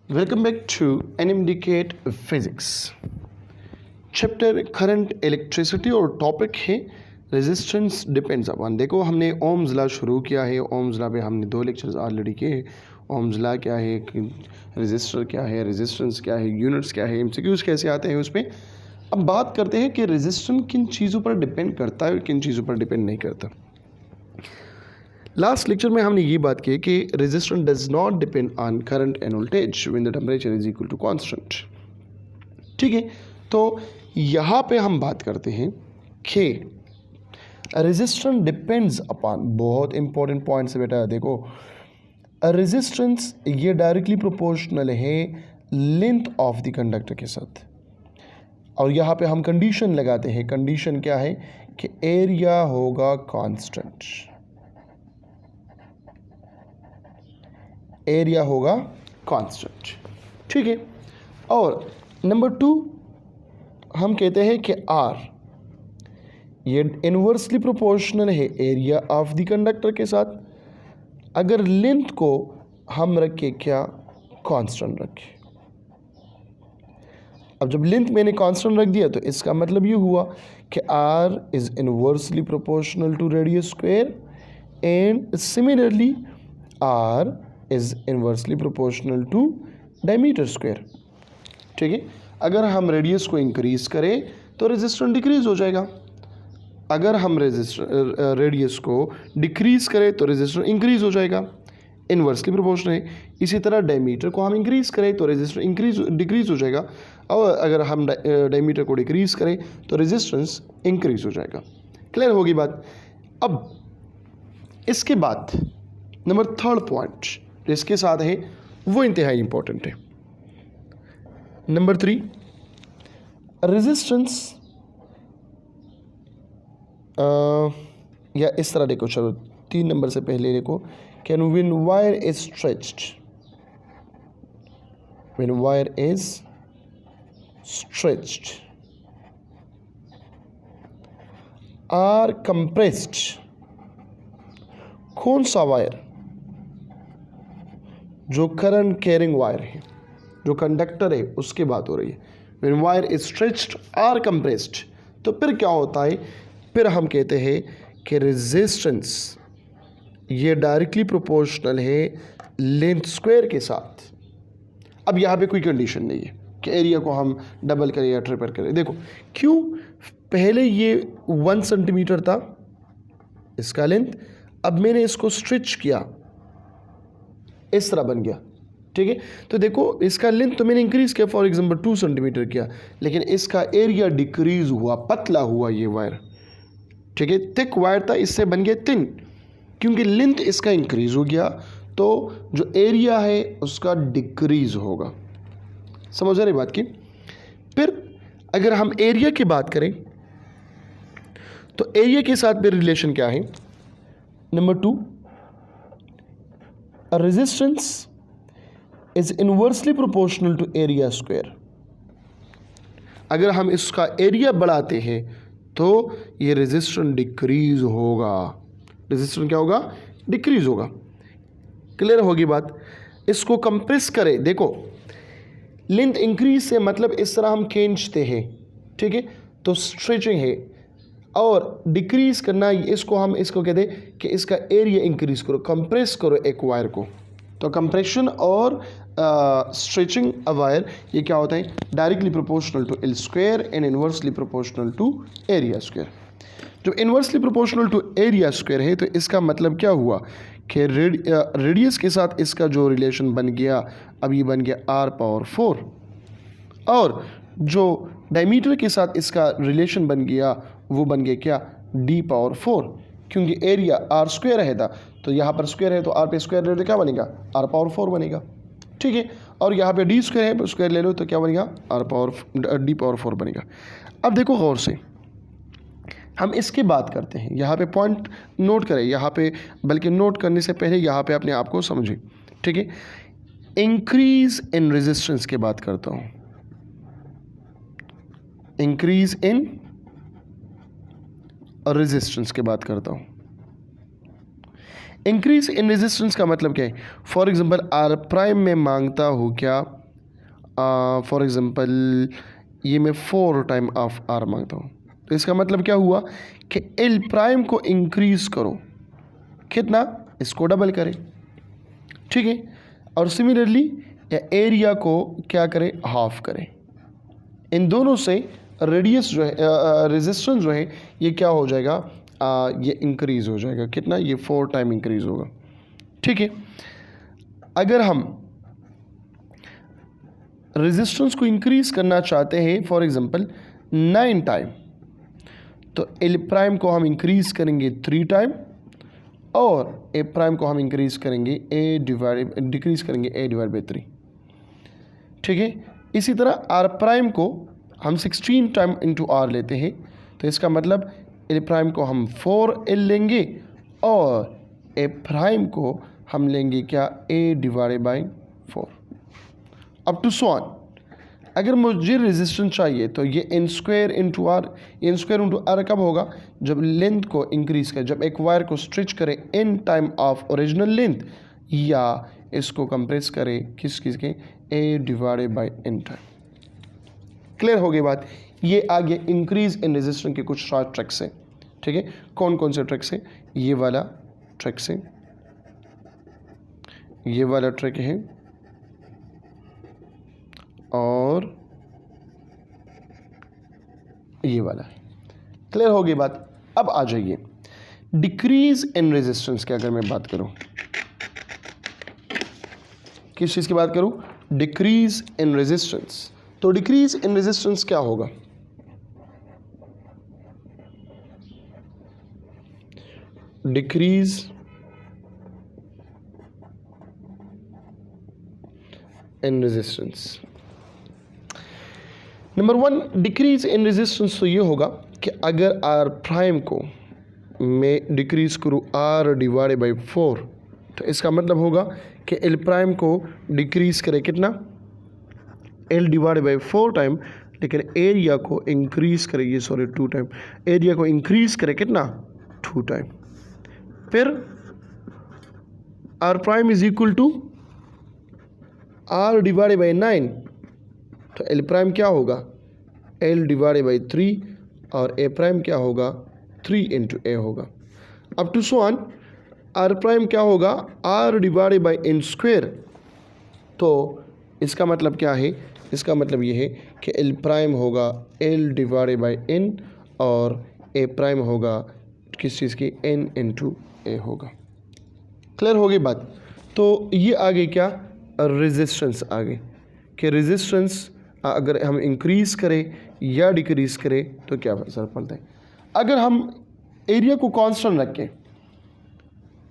Welcome back to NMDCAT Physics. Chapter current electricity और topic है resistance depends upon. देखो हमने ओम्स लॉ शुरू किया है। ओम्स लॉ पे हमने 2 लेक्चर्स ऑलरेडी किए। ओम्स लॉ क्या है, रेजिस्टर क्या है, रेजिस्टेंस क्या है, यूनिट्स क्या है, एमसीक्यूज कैसे आते हैं उस पर। अब बात करते हैं कि रेजिस्टेंस किन चीज़ों पर डिपेंड करता है और किन चीज़ों पर डिपेंड नहीं करता। लास्ट लेक्चर में हमने ये बात की कि resistance does not depend on current and voltage when the temperature is equal to constant. ठीक है, तो यहाँ पे हम बात करते हैं कि रेजिस्टेंस डिपेंड्स अपॉन, बहुत इंपॉर्टेंट पॉइंट है बेटा। देखो रेजिस्टेंस ये डायरेक्टली प्रोपोर्शनल है लेंथ ऑफ द कंडक्टर के साथ। और यहाँ पे हम कंडीशन लगाते हैं। कंडीशन क्या है कि एरिया होगा कांस्टेंट, एरिया होगा कांस्टेंट। ठीक है, और नंबर 2 हम कहते हैं कि आर ये इन्वर्सली प्रोपोर्शनल है एरिया ऑफ द कंडक्टर के साथ। अगर लेंथ को हम रखें क्या, कांस्टेंट रखें। अब जब लेंथ मैंने कांस्टेंट रख दिया तो इसका मतलब ये हुआ कि R is inversely proportional to radius square and similarly R is inversely proportional to diameter square. ठीक है, अगर हम रेडियस को इंक्रीज करें तो रेजिस्टेंस डिक्रीज हो जाएगा। अगर हम रेडियस को डिक्रीज करें तो रेजिस्टेंस इंक्रीज हो जाएगा, इन्वर्सली प्रोपोर्शनल है। इसी तरह डायमीटर को हम इंक्रीज करें तो रेजिस्टेंस डिक्रीज हो जाएगा, और अगर हम डायमीटर को डिक्रीज करें तो रेजिस्टेंस इंक्रीज हो जाएगा। क्लियर होगी बात। अब इसके बाद नंबर 3 पॉइंट जो इसके साथ है वो इंतहाई इंपॉर्टेंट है। नंबर 3 रेजिस्टेंस, या इस तरह देखो, चलो 3 नंबर से पहले देखो, can when wire is stretched, when wire is stretched or compressed. कौन सा वायर? जो करंट कैरिंग वायर है, जो कंडक्टर है, उसकी बात हो रही है। When wire is stretched or compressed, तो फिर क्या होता है, फिर हम कहते हैं कि रेजिस्टेंस ये डायरेक्टली प्रोपोर्शनल है लेंथ स्क्वायर के साथ। अब यहाँ पे कोई कंडीशन नहीं है कि एरिया को हम डबल करें या ट्रिपल करें। देखो क्यों, पहले ये 1 सेंटीमीटर था इसका लेंथ, अब मैंने इसको स्ट्रेच किया, इस तरह बन गया। ठीक है, तो देखो इसका लेंथ तो मैंने इंक्रीज किया, फॉर एग्जांपल 2 सेंटीमीटर किया, लेकिन इसका एरिया डिक्रीज हुआ, पतला हुआ ये वायर। ठीक है, थिक वायर था, इससे बन गया थिन, क्योंकि लेंथ इसका इंक्रीज हो गया, तो जो एरिया है उसका डिक्रीज होगा। समझ रहे बात की। फिर अगर हम एरिया की बात करें तो एरिया के साथ भी रिलेशन क्या है। Number 2, resistance is inversely proportional to area square. अगर हम इसका एरिया बढ़ाते हैं तो ये रेजिस्टेंस डिक्रीज होगा। रेजिस्टेंस क्या होगा, डिक्रीज होगा। क्लियर होगी बात। इसको कंप्रेस करें, देखो लेंथ इंक्रीज से मतलब इस तरह हम खींचते हैं, ठीक है, तो स्ट्रेचिंग है। और डिक्रीज करना, इसको कहते हैं कि इसका एरिया इंक्रीज करो, कंप्रेस करो एक वायर को। तो कंप्रेशन और स्ट्रेचिंग अ वायर ये क्या होता है, directly proportional to L square and inversely proportional to area square. जो inversely proportional to area square है तो इसका मतलब क्या हुआ कि रेडियस के साथ इसका जो रिलेशन बन गया, अब ये बन गया r⁴, और जो डायमीटर के साथ इसका रिलेशन बन गया वो बन गया क्या, d⁴, क्योंकि एरिया r² है था, तो यहाँ पर स्क्वायर है तो r पे स्क्वायर ले लो तो क्या बनेगा, r⁴ बनेगा। ठीक है, और यहाँ पे d² है, स्क्वायर ले लो तो क्या बनेगा, d⁴ बनेगा। अब देखो गौर से, हम इसकी बात करते हैं। यहाँ पे पॉइंट नोट करें, यहाँ पे, बल्कि नोट करने से पहले यहाँ पे अपने आप को समझें। ठीक है, इंक्रीज इन रेजिस्टेंस की बात करता हूँ, इंक्रीज इन रेजिस्टेंस की बात करता हूँ। इंक्रीज इन रेजिस्टेंस का मतलब क्या है? फॉर एग्जांपल आर प्राइम में मांगता हूँ क्या, फॉर एग्जांपल ये मैं 4 टाइम ऑफ आर मांगता हूँ, तो इसका मतलब क्या हुआ कि एल प्राइम को इंक्रीज करो, कितना, इसको डबल करें, ठीक है। और सिमिलरली एरिया को क्या करें, हाफ करें। इन दोनों से रेडियस जो है, रेजिस्टेंस जो है, ये क्या हो जाएगा, ये इंक्रीज हो जाएगा, कितना, ये 4 टाइम इंक्रीज होगा, ठीक है। अगर हम रेजिस्टेंस को इंक्रीज करना चाहते हैं फॉर एग्जांपल 9 टाइम, तो एल प्राइम को हम इंक्रीज करेंगे 3 टाइम और ए प्राइम को हम इंक्रीज करेंगे डिक्रीज करेंगे ए डिवाइड बाई 3, ठीक है। इसी तरह आर प्राइम को हम 16 टाइम इंटू आर लेते हैं, तो इसका मतलब एल प्राइम को हम 4L लेंगे और ए प्राइम को हम लेंगे क्या, A divide by 4, up to so on. अगर मुझे रेजिस्टेंस चाहिए तो ये N square into R, N square into R कब होगा, जब लेंथ को इंक्रीज करें, जब एक वायर को स्ट्रेच करें N time of original length, या इसको कंप्रेस करें किस के, A divided by N time. Clear हो गई बात? ये आगे इंक्रीज इन रेजिस्टेंस के कुछ शॉर्ट ट्रिक्स हैं, ठीक है। कौन कौन से ट्रिक्स हैं? ये वाला ट्रिक्स है, ये वाला ट्रिक है, और ये वाला है। क्लियर हो गई बात? अब आ जाइए डिक्रीज इन रेजिस्टेंस की अगर मैं बात करूं, किस चीज़ की बात करूं, डिक्रीज इन रेजिस्टेंस। तो डिक्रीज इन रेजिस्टेंस क्या होगा? Decrease in resistance, number 1 decrease in resistance तो ये होगा कि अगर आर प्राइम को मैं डिक्रीज करूँ आर डिवाइडेड बाई 4, तो इसका मतलब होगा कि एल प्राइम को डिक्रीज करे कितना, एल डिवाइडेड बाई 4 टाइम, लेकिन एरिया को इंक्रीज करे, ये सॉरी 2 टाइम, एरिया को इंक्रीज करे कितना, 2 टाइम। फिर R prime is equal to R divided by 9, तो एल प्राइम क्या होगा, एल डिवाइडेड बाई 3, और ए प्राइम क्या होगा, 3 इंटू ए होगा, up to so on. R prime क्या होगा, R divided by N square. तो इसका मतलब क्या है, इसका मतलब ये है कि एल प्राइम होगा एल डिवाइडेड बाई एन, और ए प्राइम होगा किस चीज़ की, एन इंटू ए होगा। क्लियर हो गई बात? तो ये आगे क्या, रेजिस्टेंस आगे, कि रेजिस्टेंस अगर हम इंक्रीज करें या डिक्रीज करें तो क्या असर पड़ता है। अगर हम एरिया को कांस्टेंट रखें,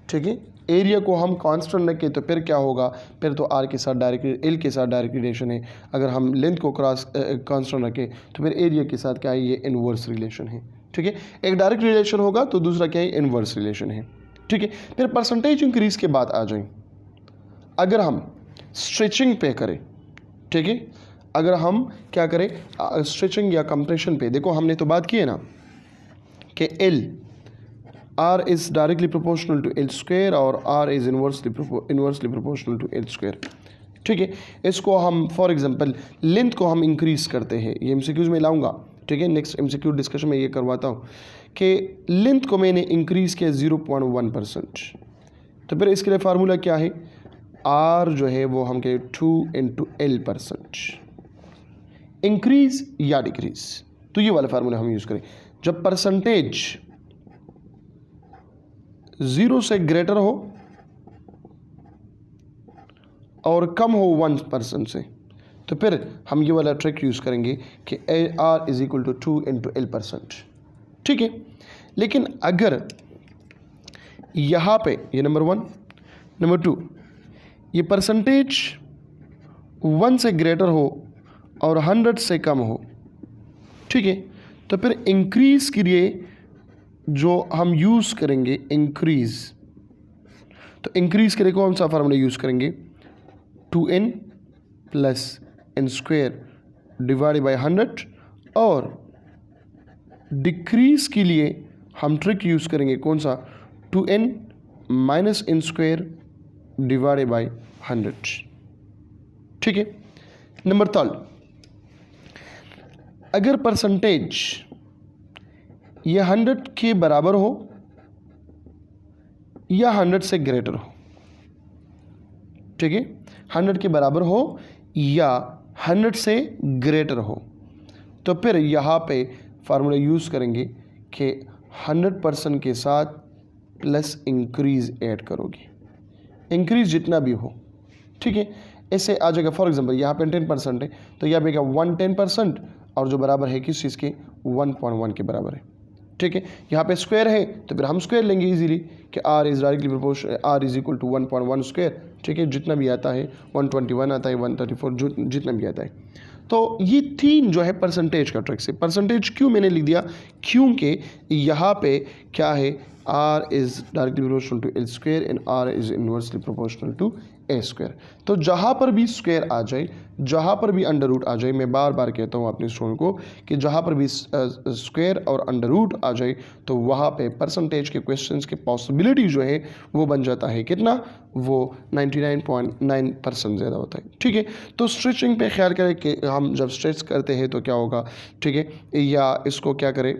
ठीक है, एरिया को हम कांस्टेंट रखें तो फिर क्या होगा, फिर तो आर के साथ डायरेक्ट, एल के साथ डायरेक्ट रिलेशन है। अगर हम लेंथ को कांस्टेंट रखें तो फिर एरिया के साथ क्या है, ये इनवर्स रिलेशन है, ठीक है। एक डायरेक्ट रिलेशन होगा तो दूसरा क्या है, इनवर्स रिलेशन है, ठीक है। फिर परसेंटेज इंक्रीज के बाद आ जाए, अगर हम स्ट्रेचिंग पे करें, ठीक है, अगर हम क्या करें, स्ट्रेचिंग या कंप्रेशन पे, देखो हमने तो बात की है ना कि L R is directly proportional to L square और R is inversely proportional to L square, ठीक है। इसको हम फॉर एग्जांपल लेंथ को हम इंक्रीज करते हैं, ये एमसीक्यूज में लाऊंगा, ठीक है, नेक्स्ट एमसीक्यू डिस्कशन में ये करवाता हूँ कि लेंथ को मैंने इंक्रीज किया 0.1%, तो फिर इसके लिए फार्मूला क्या है, आर जो है वो हम कहें 2 इंटू L%, इंक्रीज या डिक्रीज, तो ये वाला फार्मूला हम यूज़ करें। जब परसेंटेज 0 से ग्रेटर हो और कम हो 1% से, तो फिर हम ये वाला ट्रिक यूज़ करेंगे कि R is equal to 2 into L%, ठीक है। लेकिन अगर यहाँ पे ये नंबर 1, नंबर 2 ये परसेंटेज 1 से ग्रेटर हो और 100 से कम हो, ठीक है, तो फिर इंक्रीज के लिए जो हम यूज़ करेंगे इंक्रीज, तो इंक्रीज के लिए कौन सा फार्मूला यूज़ करेंगे, 2n plus n square divide by 100, और डिक्रीज के लिए हम ट्रिक यूज़ करेंगे कौन सा, 2n minus n square divided by 100। ठीक है। नंबर 3, अगर परसेंटेज ये 100 के बराबर हो या 100 से ग्रेटर हो, ठीक है, 100 के बराबर हो या 100 से ग्रेटर हो, तो फिर यहाँ पे फार्मूला यूज़ करेंगे कि 100% के साथ प्लस इंक्रीज़ ऐड करोगे, इंक्रीज़ जितना भी हो। ठीक है, ऐसे आ जाएगा। फॉर एग्जांपल यहाँ पे 10% है तो यहाँ पे क्या 110% और जो बराबर है किस चीज़ के 1.1 के बराबर है। ठीक है, यहाँ पे स्क्वायर है तो फिर हम स्क्वायर लेंगे इजीली कि r is directly proportional, r is equal to 1.1 square. ठीक है, जितना भी आता है 121 आता है, 134 जो जितना भी आता है। तो ये 3 जो है परसेंटेज का ट्रिक्स है। परसेंटेज क्यों मैंने लिख दिया, क्योंकि यहाँ पे क्या है, r is directly proportional to l square and r is inversely proportional to a square. तो जहाँ पर भी स्क्वायर आ जाए, जहाँ पर भी अंडर रूट आ जाए, मैं बार बार कहता हूँ अपने स्टूडेंट को कि जहाँ पर भी स्क्वायर और अंडर रूट आ जाए तो वहाँ पे परसेंटेज के क्वेश्चंस के पॉसिबिलिटी जो है वो बन जाता है कितना, वो 99.9% ज़्यादा होता है। ठीक है, तो स्ट्रेचिंग पे ख्याल करें कि हम जब स्ट्रेच करते हैं तो क्या होगा। ठीक है, या इसको क्या करें,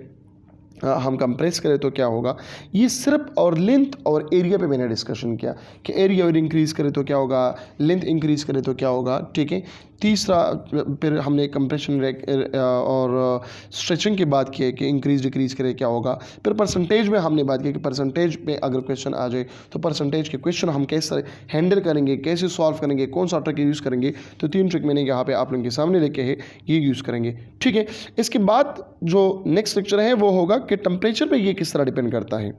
हम कंप्रेस करें तो क्या होगा। ये सिर्फ और लेंथ और एरिया पे मैंने डिस्कशन किया कि एरिया और इंक्रीज़ करें तो क्या होगा, लेंथ इंक्रीज़ करें तो क्या होगा। ठीक है, तीसरा फिर हमने कंप्रेशन और स्ट्रेचिंग की बात की है कि इंक्रीज़ डिक्रीज़ करें क्या होगा। फिर परसेंटेज में हमने बात की कि परसेंटेज पे अगर क्वेश्चन आ जाए तो परसेंटेज के क्वेश्चन हम कैसे हैंडल करेंगे, कैसे सॉल्व करेंगे, कौन सा ट्रिक यूज़ करेंगे। तो 3 ट्रिक मैंने यहाँ पे आप लोगों के सामने लेके है, ये यूज़ करेंगे। ठीक है, इसके बाद जो नेक्स्ट लेक्चर है वो होगा कि टेम्परेचर पे ये किस तरह डिपेंड करता है,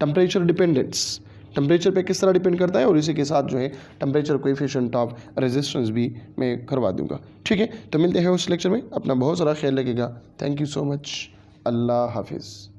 टेम्परेचर डिपेंडेंस, टेम्परेचर पे किस तरह डिपेंड करता है, और इसी के साथ जो है टेम्परेचर कोएफिशिएंट ऑफ रेजिस्टेंस भी मैं करवा दूंगा। ठीक है, तो मिलते हैं उस लेक्चर में। अपना बहुत सारा ख्याल रखिएगा। Thank you so much. अल्लाह हाफिज़।